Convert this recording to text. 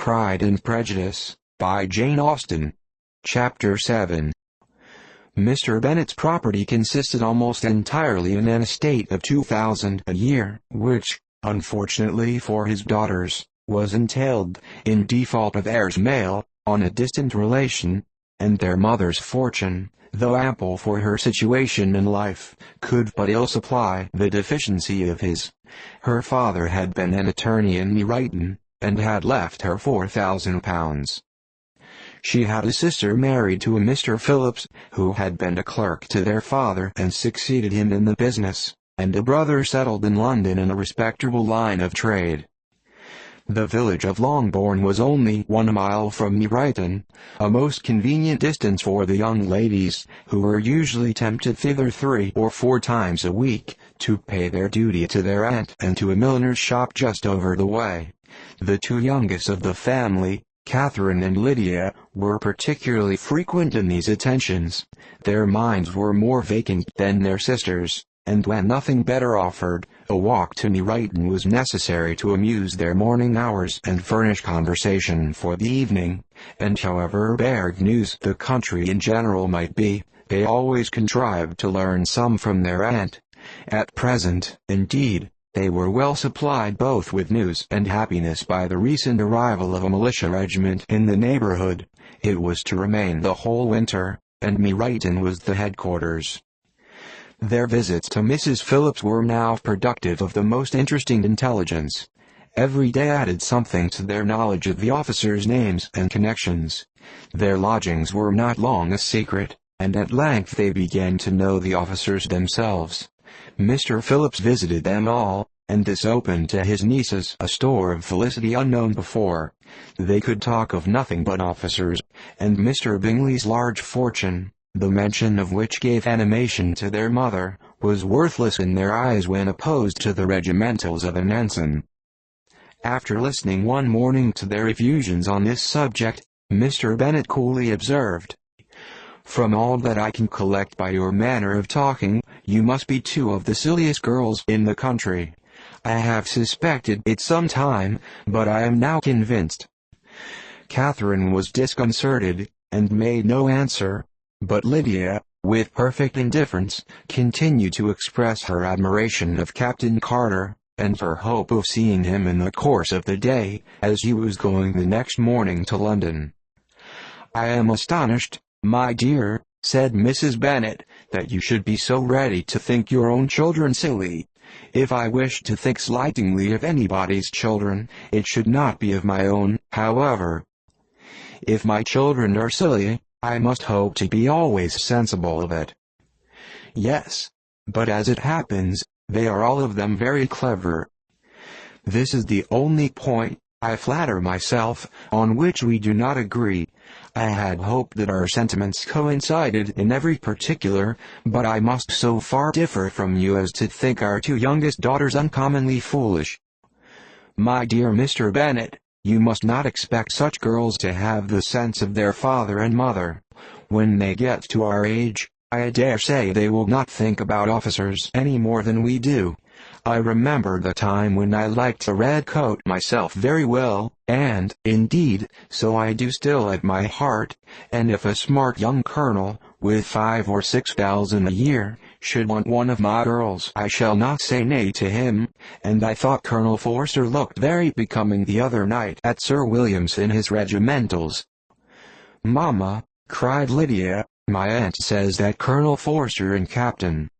Pride and Prejudice, by Jane Austen. Chapter 7. Mr. Bennet's property consisted almost entirely in an estate of £2,000 a year, which, unfortunately for his daughters, was entailed, in default of heirs male, on a distant relation, and their mother's fortune, though ample for her situation in life, could but ill supply the deficiency of his. Her father had been an attorney in Meryton, and had left her £4,000. She had a sister married to a Mr. Phillips, who had been a clerk to their father and succeeded him in the business, and a brother settled in London in a respectable line of trade. The village of Longbourn was only 1 mile from Meryton, a most convenient distance for the young ladies, who were usually tempted thither 3 or 4 times a week, to pay their duty to their aunt and to a milliner's shop just over the way. The 2 youngest of the family, Catherine and Lydia, were particularly frequent in these attentions. Their minds were more vacant than their sisters', and when nothing better offered, a walk to Meryton was necessary to amuse their morning hours and furnish conversation for the evening, and however bad news the country in general might be, they always contrived to learn some from their aunt. At present, indeed, they were well supplied both with news and happiness by the recent arrival of a militia regiment in the neighborhood. It was to remain the whole winter, and Meryton was the headquarters. Their visits to Mrs. Phillips were now productive of the most interesting intelligence. Every day added something to their knowledge of the officers' names and connections. Their lodgings were not long a secret, and at length they began to know the officers themselves. Mr. Phillips visited them all, and this opened to his nieces a store of felicity unknown before. They could talk of nothing but officers, and Mr. Bingley's large fortune, the mention of which gave animation to their mother, was worthless in their eyes when opposed to the regimentals of an ensign. After listening one morning to their effusions on this subject, Mr. Bennet coolly observed, "From all that I can collect by your manner of talking, you must be 2 of the silliest girls in the country. I have suspected it some time, but I am now convinced." Catherine was disconcerted, and made no answer, but Lydia, with perfect indifference, continued to express her admiration of Captain Carter, and her hope of seeing him in the course of the day, as he was going the next morning to London. "I am astonished, my dear," said Mrs. Bennet, "that you should be so ready to think your own children silly. If I wish to think slightingly of anybody's children, it should not be of my own, however. If my children are silly, I must hope to be always sensible of it. Yes, but as it happens, they are all of them very clever. This is the only point, I flatter myself, on which we do not agree. I had hoped that our sentiments coincided in every particular, but I must so far differ from you as to think our 2 youngest daughters uncommonly foolish. My dear Mr. Bennet, you must not expect such girls to have the sense of their father and mother. When they get to our age, I dare say they will not think about officers any more than we do. I remember the time when I liked a red coat myself very well, and, indeed, so I do still at my heart, and if a smart young colonel, with 5 or 6,000 a year, should want one of my girls, I shall not say nay to him, and I thought Colonel Forster looked very becoming the other night at Sir William's in his regimentals." "Mamma," cried Lydia, "my aunt says that Colonel Forster and Captain